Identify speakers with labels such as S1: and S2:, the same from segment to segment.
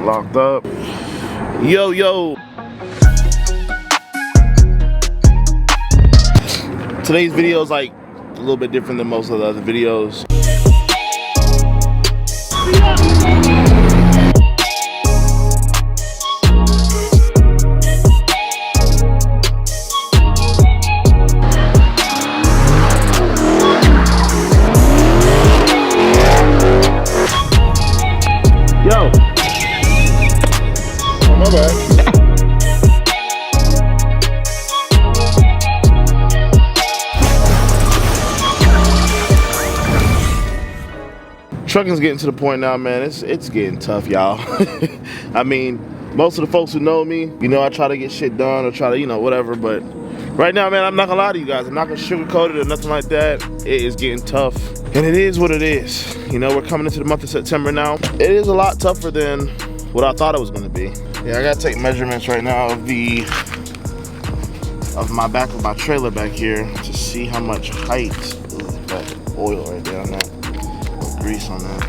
S1: Locked up. Yo. Today's video is like a little bit different than most of the other videos. Yo. Oh, my bad. Trucking's getting to the point now, man. It's getting tough, y'all. I mean, most of the folks who know me, you know, I try to get shit done or try to, you know, whatever. But right now, man, I'm not gonna lie to you guys. I'm not gonna sugarcoat it or nothing like that. It is getting tough, and it is what it is. You know, we're coming into the month of September now. It is a lot tougher than what I thought it was gonna be. Yeah, I gotta take measurements right now of my back of my trailer back here to see how much height. Ooh, that oil right there on that. Grease on that,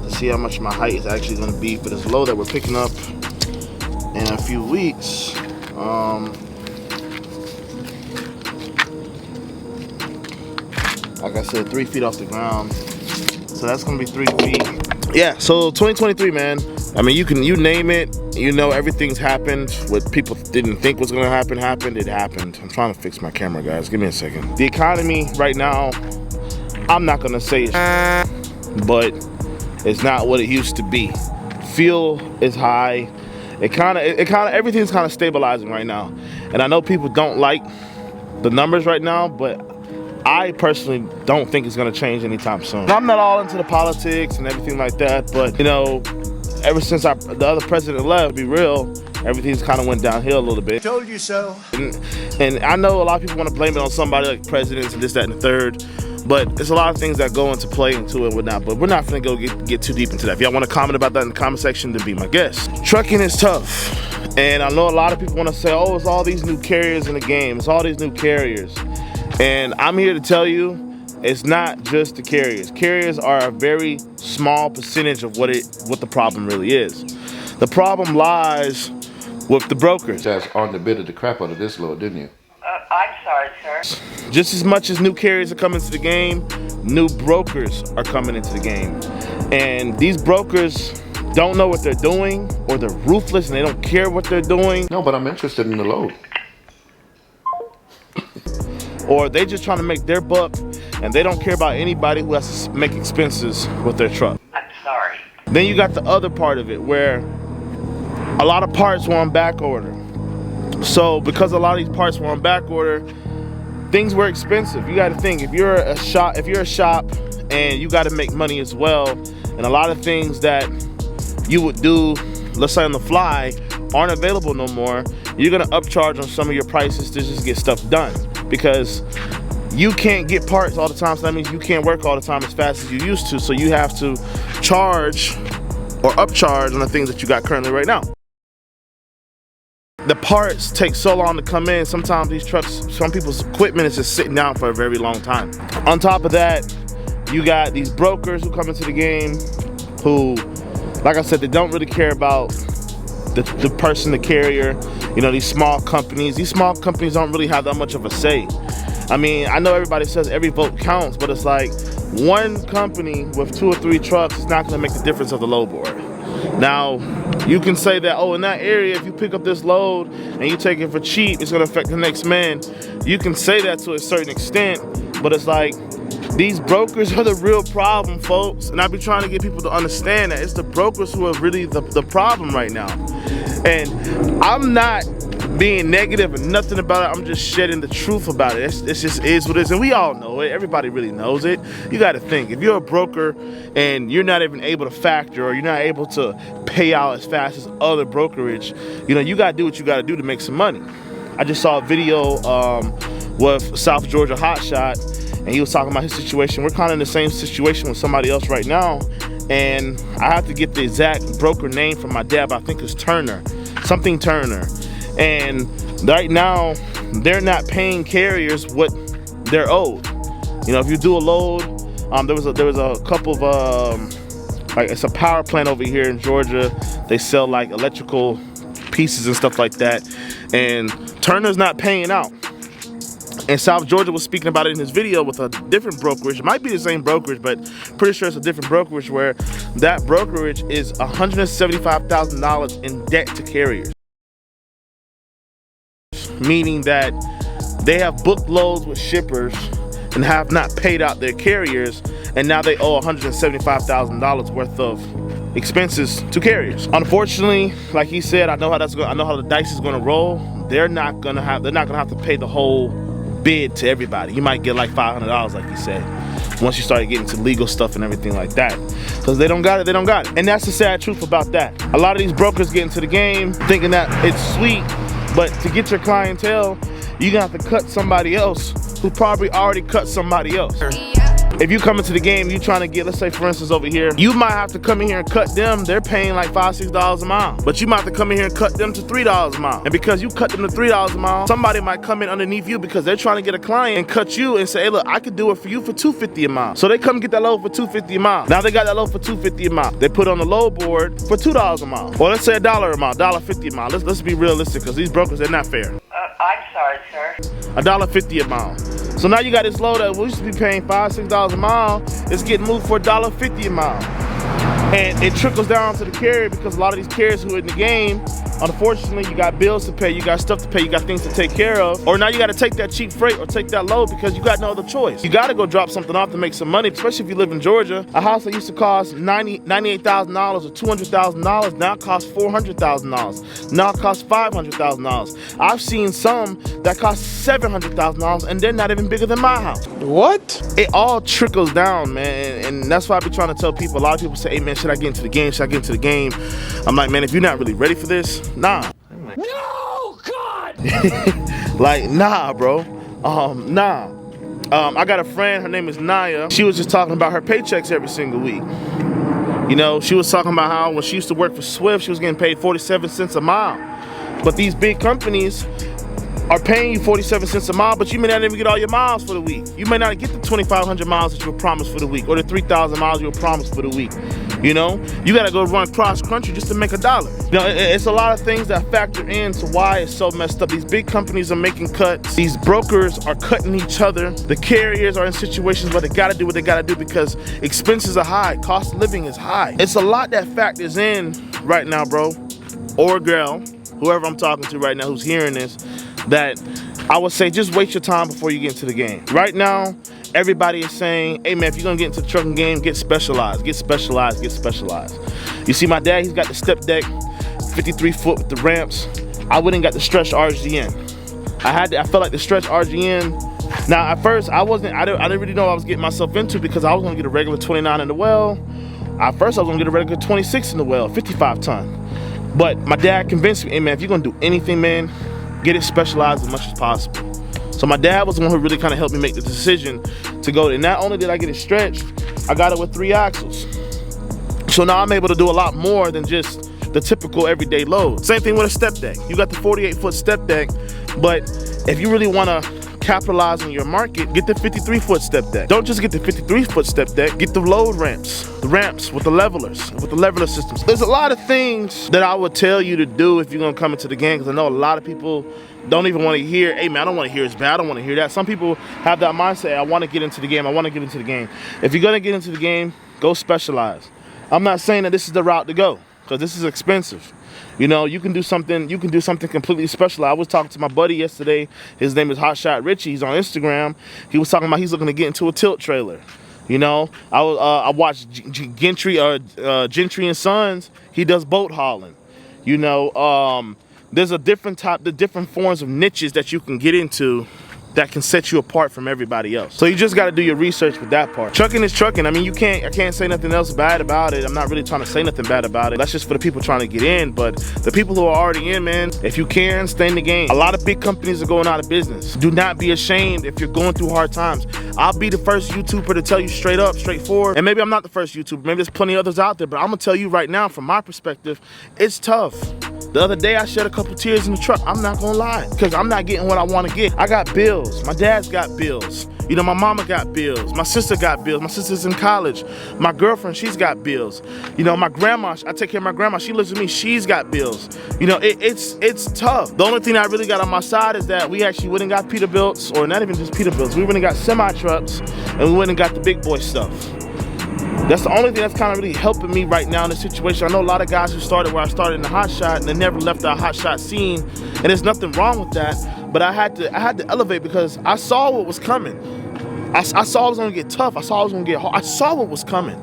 S1: to see how much my height is actually going to be for this load that we're picking up in a few weeks. Like I said, 3 feet off the ground, so that's going to be 3 feet. Yeah, so 2023, man. I mean, you name it, you know, everything's happened. What people didn't think was going to happen happened. It happened. I'm trying to fix my camera, guys. Give me a second. The economy right now, I'm not gonna say it's, but it's not what it used to be. Fuel is high. Everything's kind of stabilizing right now. And I know people don't like the numbers right now, but I personally don't think it's gonna change anytime soon. I'm not all into the politics and everything like that, but you know, ever since the other president left, to be real, everything's kind of went downhill a little bit.
S2: Told you so.
S1: And I know a lot of people want to blame it on somebody like presidents and this, that, and the third. But there's a lot of things that go into play into it and whatnot, but we're not gonna go get too deep into that. If y'all wanna comment about that in the comment section, then be my guest. Trucking is tough. And I know a lot of people wanna say, oh, it's all these new carriers in the game. It's all these new carriers. And I'm here to tell you, it's not just the carriers. Carriers are a very small percentage of what the problem really is. The problem lies with the brokers.
S3: You guys on the bit of the crap out of this load, didn't you?
S4: I'm sorry, sir.
S1: Just as much as new carriers are coming into the game, new brokers are coming into the game. And these brokers don't know what they're doing, or they're ruthless and they don't care what they're doing.
S3: No, but I'm interested in the load.
S1: Or they just trying to make their buck and they don't care about anybody who has to make expenses with their truck.
S4: I'm sorry.
S1: Then you got the other part of it where a lot of parts were on back order. So because a lot of these parts were on back order, things were expensive. You got to think, if you're a shop and you got to make money as well, and a lot of things that you would do, let's say on the fly, aren't available no more, you're gonna upcharge on some of your prices to just get stuff done, because you can't get parts all the time. So that means you can't work all the time as fast as you used to. So you have to charge or upcharge on the things that you got currently right now. The parts take so long to come in. Sometimes these trucks, some people's equipment is just sitting down for a very long time. On top of that, you got these brokers who come into the game who, like I said, they don't really care about the person, the carrier. You know, these small companies don't really have that much of a say. I mean, I know everybody says every vote counts, but it's like one company with 2 or 3 trucks is not gonna make the difference of the load board. Now, you can say that, oh, in that area, if you pick up this load and you take it for cheap, it's gonna affect the next man. You can say that to a certain extent, but it's like, these brokers are the real problem, folks. And I be trying to get people to understand that it's the brokers who are really the problem right now. And I'm not being negative and nothing about it. I'm just shedding the truth about it. It's just is what it is, and we all know it. Everybody really knows it. You got to think, if you're a broker and you're not even able to factor, or you're not able to pay out as fast as other brokerage, you know, you got to do what you got to do to make some money. I just saw a video with South Georgia Hotshot, and he was talking about his situation. We're kind of in the same situation with somebody else right now, and I have to get the exact broker name from my dad, but I think it's Turner, something Turner. And right now, they're not paying carriers what they're owed. You know, if you do a load, there was a couple of Like, it's a power plant over here in Georgia. They sell like electrical pieces and stuff like that. And Turner's not paying out. And South Georgia was speaking about it in his video with a different brokerage. It might be the same brokerage, but pretty sure it's a different brokerage, where that brokerage is $175,000 in debt to carriers. Meaning that they have booked loads with shippers and have not paid out their carriers, and now they owe $175,000 worth of expenses to carriers. Unfortunately, like he said, I know how the dice is gonna roll. They're not gonna have to pay the whole bid to everybody. You might get like $500, like you said, once you start getting to legal stuff and everything like that. Because they don't got it, they don't got it. And that's the sad truth about that. A lot of these brokers get into the game thinking that it's sweet, but to get your clientele, you're gonna have to cut somebody else who probably already cut somebody else. If you come into the game, you trying to get, let's say for instance over here, you might have to come in here and cut them. They're paying like $5, $6 a mile. But you might have to come in here and cut them to $3 a mile. And because you cut them to $3 a mile, somebody might come in underneath you because they're trying to get a client and cut you and say, hey look, I could do it for you for $250 a mile. So they come get that load for $250 a mile. Now they got that load for $250 a mile. They put on the load board for $2 a mile. Or let's say $1 a mile, $1.50 a mile. Let's be realistic, because these brokers, they're not fair.
S4: I'm sorry, sir.
S1: $1.50 a mile. So now you got this load that we used to be paying $5, $6 a mile. It's getting moved for $1.50 a mile. And it trickles down to the carrier, because a lot of these carriers who are in the game, unfortunately, you got bills to pay, you got stuff to pay, you got things to take care of. Or now you got to take that cheap freight or take that load because you got no other choice. You got to go drop something off to make some money, especially if you live in Georgia. A house that used to cost $98,000 or $200,000 now costs $400,000. Now it costs $500,000. I've seen some that cost $700,000 and they're not even bigger than my house.
S2: What?
S1: It all trickles down, man, and that's why I be trying to tell people. A lot of people say, hey man, should I get into the game? Should I get into the game? I'm like, man, if you're not really ready for this, nah.
S2: No, God!
S1: Like, nah, bro. Nah. I got a friend, her name is Naya. She was just talking about her paychecks every single week. You know, she was talking about how when she used to work for Swift, she was getting paid 47 cents a mile. But these big companies are paying you 47 cents a mile, but you may not even get all your miles for the week. You may not get the 2,500 miles that you were promised for the week, or the 3,000 miles you were promised for the week. You know, you gotta go run cross country just to make $1. You know, it's a lot of things that factor into why it's so messed up. These big companies are making cuts. These brokers are cutting each other. The carriers are in situations where they gotta do what they gotta do because expenses are high, cost of living is high. It's a lot that factors in right now, bro, or girl, whoever I'm talking to right now who's hearing this, that I would say just waste your time before you get into the game. Right now, everybody is saying, hey man, if you're gonna get into the trucking game, get specialized, get specialized, get specialized. You see my dad, he's got the step deck, 53 foot with the ramps. I went and got the stretch RGN. I felt like the stretch RGN. Now at first I didn't really know what I was getting myself into, because I was gonna get a regular 29 in the well. At first I was gonna get a regular 26 in the well, 55 ton. But my dad convinced me, hey man, if you're gonna do anything, man, get it specialized as much as possible. So my dad was the one who really kind of helped me make the decision to go. And not only did I get it stretched, I got it with 3 axles. So now I'm able to do a lot more than just the typical everyday load. Same thing with a step deck. You got the 48-foot step deck, but if you really want to capitalize on your market, get the 53-foot step deck. Don't just get the 53-foot step deck, get the load ramps. The ramps with the levelers, with the leveler systems. There's a lot of things that I would tell you to do if you're gonna come into the game, because I know a lot of people don't even want to hear, hey man, I don't want to hear it's bad, I don't want to hear that. Some people have that mindset, I want to get into the game, I want to get into the game. If you're gonna get into the game, go specialize. I'm not saying that this is the route to go, because this is expensive. You know, you can do something completely special. I was talking to my buddy yesterday. His name is Hotshot Richie. He's on Instagram. He was talking about he's looking to get into a tilt trailer. You know, I watched Gentry and Sons. He does boat hauling. You know, there's the different forms of niches that you can get into that can set you apart from everybody else. So you just got to do your research with that part. Trucking is trucking. I mean, I can't say nothing else bad about it. I'm not really trying to say nothing bad about it. That's just for the people trying to get in. But the people who are already in, man, if you can, stay in the game. A lot of big companies are going out of business. Do not be ashamed if you're going through hard times. I'll be the first YouTuber to tell you straight up, straightforward. And maybe I'm not the first YouTuber. Maybe there's plenty of others out there. But I'm going to tell you right now, from my perspective, it's tough. The other day I shed a couple tears in the truck. I'm not gonna lie, because I'm not getting what I want to get. I got bills. My dad's got bills. You know, my mama got bills. My sister got bills. My sister's in college. My girlfriend, she's got bills. You know, my grandma, I take care of my grandma. She lives with me. She's got bills. You know, it's tough. The only thing I really got on my side is that we actually went and got Peterbilts, or not even just Peterbilts. We went and got semi-trucks, and we went and got the big boy stuff. That's the only thing that's kind of really helping me right now in this situation. I know a lot of guys who started where I started in the hot shot and they never left our hot shot scene, and there's nothing wrong with that. But I had to elevate because I saw what was coming. I saw it was gonna get tough. I saw it was gonna get hard. I saw what was coming.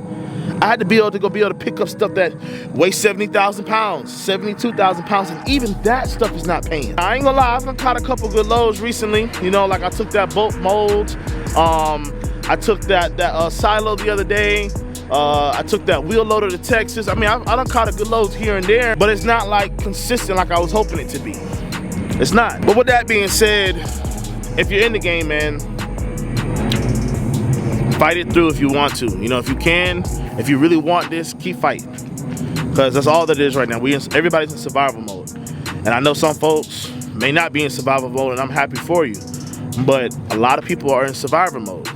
S1: I had to be able to pick up stuff that weighs 70,000 pounds, 72,000 pounds, and even that stuff is not paying. I ain't gonna lie, I've caught a couple good loads recently. You know, like I took that boat mold. I took that silo the other day. I took that wheel loader to Texas. I mean, I done caught a good loads here and there, but it's not like consistent like I was hoping it to be. It's not. But with that being said, if you're in the game, man, fight it through if you want to. You know, if you can, if you really want this, keep fighting. Because that's all that is right now. Everybody's in survival mode. And I know some folks may not be in survival mode, and I'm happy for you. But a lot of people are in survivor mode.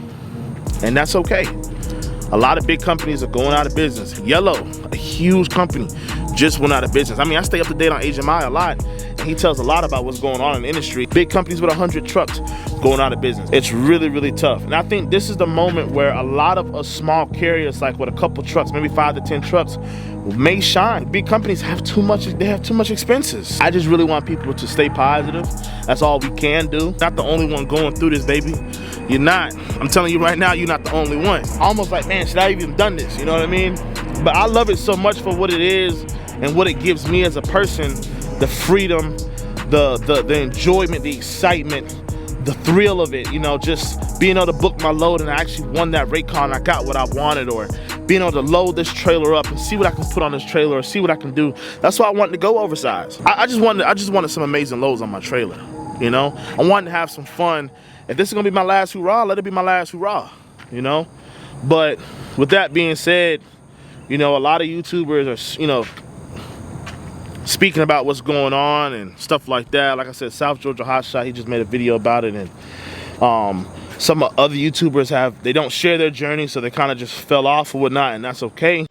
S1: And that's okay. A lot of big companies are going out of business. Yellow, a huge company, just went out of business. I mean, I stay up to date on Agent Mai a lot, and he tells a lot about what's going on in the industry. Big companies with 100 trucks going out of business. It's really, really tough. And I think this is the moment where a lot of us small carriers, like with a couple trucks, maybe 5 to 10 trucks, may shine. Big companies have too much expenses. I just really want people to stay positive. That's all we can do. Not the only one going through this, baby. You're not. I'm telling you right now, you're not the only one. Almost like, man, should I even done this? You know what I mean? But I love it so much for what it is and what it gives me as a person. The freedom, the enjoyment, the excitement, the thrill of it. You know, just being able to book my load and I actually won that rate car and I got what I wanted, or being able to load this trailer up and see what I can put on this trailer or see what I can do. That's why I wanted to go oversized. I just wanted some amazing loads on my trailer. You know, I wanted to have some fun. If this is gonna be my last hurrah, let it be my last hurrah, you know? But with that being said, you know, a lot of YouTubers are, you know, speaking about what's going on and stuff like that. Like I said, South Georgia Hotshot, he just made a video about it, and some other YouTubers they don't share their journey, so they kind of just fell off or whatnot, and that's okay.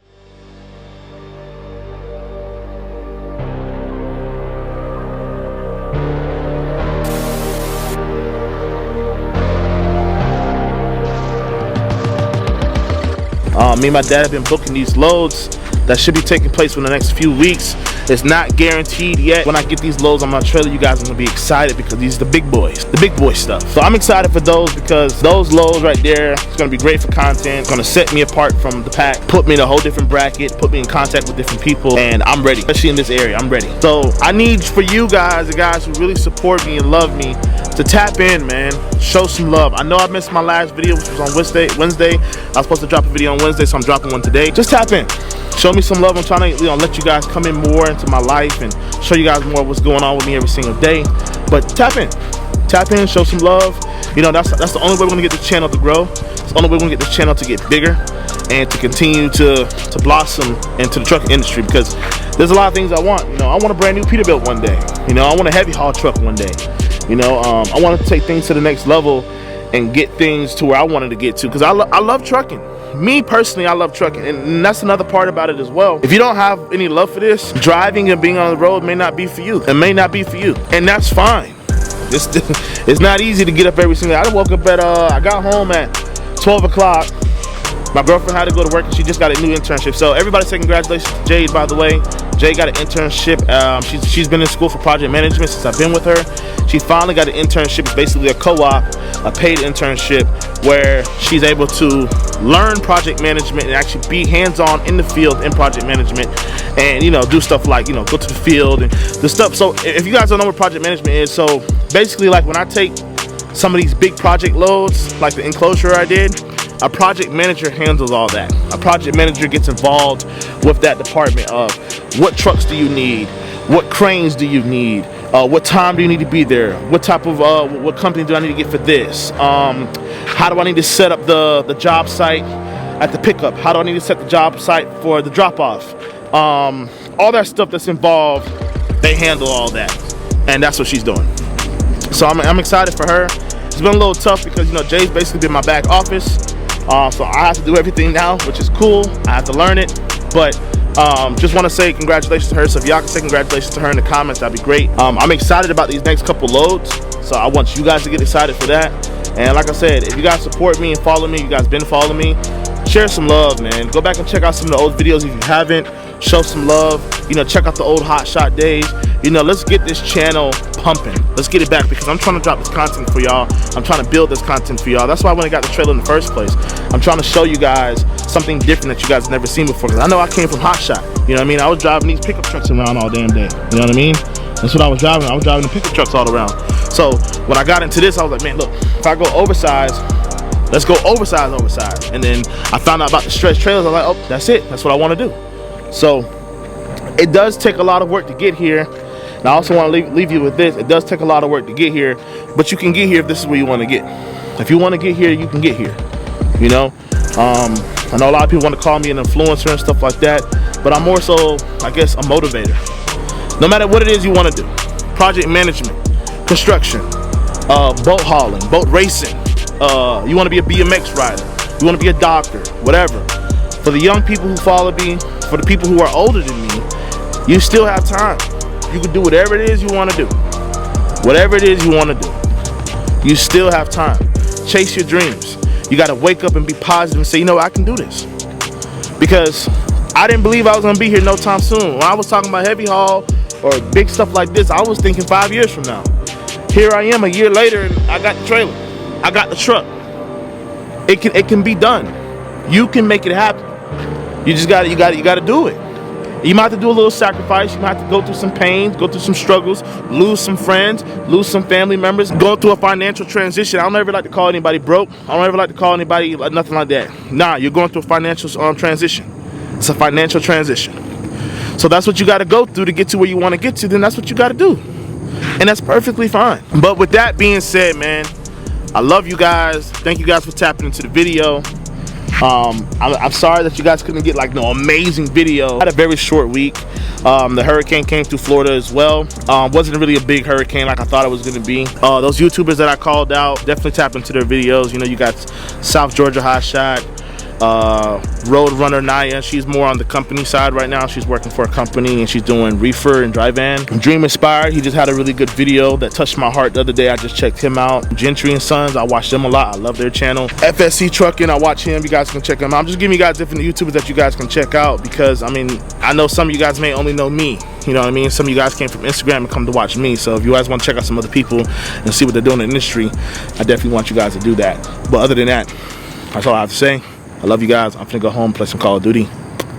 S1: Me and my dad have been booking these loads that should be taking place within the next few weeks. It's not guaranteed yet. When I get these loads on my trailer, you guys are gonna be excited because these are the big boys, the big boy stuff. So I'm excited for those because those loads right there, it's gonna be great for content. It's gonna set me apart from the pack, put me in a whole different bracket, put me in contact with different people, and I'm ready, especially in this area, I'm ready. So I need for you guys, the guys who really support me and love me, to tap in, man. Show some love. I know I missed my last video, which was on Wednesday. I was supposed to drop a video on Wednesday, so I'm dropping one today. Just tap in. Show me some love. I'm trying to, let you guys come in more into my life and show you guys more of what's going on with me every single day. But tap in. Tap in, show some love. You know, that's the only way we're gonna get this channel to grow. It's the only way we're gonna get this channel to get bigger and to continue to blossom into the trucking industry, because there's a lot of things I want. You know, I want a brand new Peterbilt one day. You know, I want a heavy haul truck one day. You know, I want to take things to the next level and get things to where I wanted to get to, because I love trucking. Me personally, I love trucking, and that's another part about it as well. If you don't have any love for this, driving and being on the road may not be for you. It may not be for you, and that's fine. It's not easy to get up every single day. I woke up at I got home at 12 o'clock. My girlfriend had to go to work and she just got a new internship. So everybody say congratulations to Jade, by the way. Jade got an internship. She's been in school for project management since I've been with her. She finally got an internship. It's basically a co-op, a paid internship, where she's able to learn project management and actually be hands-on in the field in project management, and, you know, do stuff like, you know, go to the field and the stuff. So if you guys don't know what project management is, so basically, like, when I take some of these big project loads, like the enclosure I did, a project manager handles all that. A project manager gets involved with that department of what trucks do you need, what cranes do you need, what time do you need to be there, what type of what company do I need to get for this, how do I need to set up the job site at the pickup, how do I need to set the job site for the drop-off, all that stuff that's involved they handle all that, and that's what she's doing. So I'm excited for her. It's been a little tough because, you know, Jay's basically been my back office, so I have to do everything now, which is cool. I have to learn it, but just want to say congratulations to her. So if y'all can say congratulations to her in the comments, that'd be great. I'm excited about these next couple loads, so I want you guys to get excited for that. And like I said, if you guys support me and follow me, you guys been following me, share some love, man. Go back and check out some of the old videos if you haven't. Show some love. You know, check out the old hot shot days. You know, let's get this channel pumping. Let's get it back, because I'm trying to drop this content for y'all. I'm trying to build this content for y'all. That's why I went and got the trailer in the first place. I'm trying to show you guys something different that you guys have never seen before. Because I know I came from hot shot. You know what I mean? I was driving these pickup trucks around all damn day. You know what I mean? That's what I was driving. I was driving the pickup trucks all around. So when I got into this, I was like, man, look, if I go oversized, let's go oversized. And then I found out about the stretch trailers. I was like, oh, that's it. That's what I want to do. So it does take a lot of work to get here. And I also want to leave you with this. It does take a lot of work to get here, but you can get here if this is where you want to get. If you want to get here, you can get here. You know, I know a lot of people want to call me an influencer and stuff like that, but I'm more so, I guess, a motivator. No matter what it is you want to do, project management, construction, boat hauling, boat racing, you want to be a BMX rider, you want to be a doctor, whatever. For the young people who follow me, for the people who are older than me, you still have time. You can do whatever it is you want to do. Whatever it is you want to do. You still have time. Chase your dreams. You got to wake up and be positive and say, you know what, I can do this. Because I didn't believe I was going to be here no time soon. When I was talking about heavy haul or big stuff like this, I was thinking 5 years from now. Here I am a year later, and I got the trailer. I got the truck. It can be done. You can make it happen. You just got to do it. You might have to do a little sacrifice. You might have to go through some pains, go through some struggles, lose some friends, lose some family members, go through a financial transition. I don't ever like to call anybody broke. I don't ever like to call anybody like nothing like that. Nah, you're going through a financial transition. It's a financial transition. So that's what you got to go through to get to where you want to get to. Then that's what you got to do. And that's perfectly fine. But with that being said, man, I love you guys. Thank you guys for tapping into the video. I'm sorry that you guys couldn't get like no amazing video. I had a very short week. The hurricane came through Florida as well. Wasn't really a big hurricane like I thought it was going to be. Those YouTubers that I called out, definitely tap into their videos. You know, you got South Georgia Hot Shot, Roadrunner Naya. She's more on the company side right now. She's working for a company and she's doing reefer and dry van. Dream Inspired, he just had a really good video that touched my heart the other day. I just checked him out. Gentry and Sons, I watch them a lot. I love their channel. FSC Trucking, I watch him. You guys can check him out. I'm just giving you guys different YouTubers that you guys can check out, because I mean, I know some of you guys may only know me. You know what I mean? Some of you guys came from Instagram and come to watch me. So if you guys want to check out some other people and see what they're doing in the industry, I definitely want you guys to do that. But other than that, that's all I have to say. I love you guys. I'm finna go home, play some Call of Duty.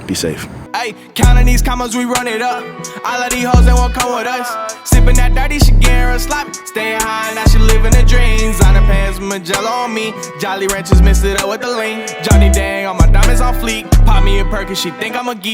S1: Be safe.
S5: Hey, counting these commas, we run it up. All of these hoes, they won't come with us. Sipping that dirty, she getting her sloppy. Staying high, now she living the dreams. On the pants, Magello on me. Jolly Ranchers mixed it up with the lean. Johnny Dang, all my diamonds on fleek. Pop me a perk and she think I'm a geek.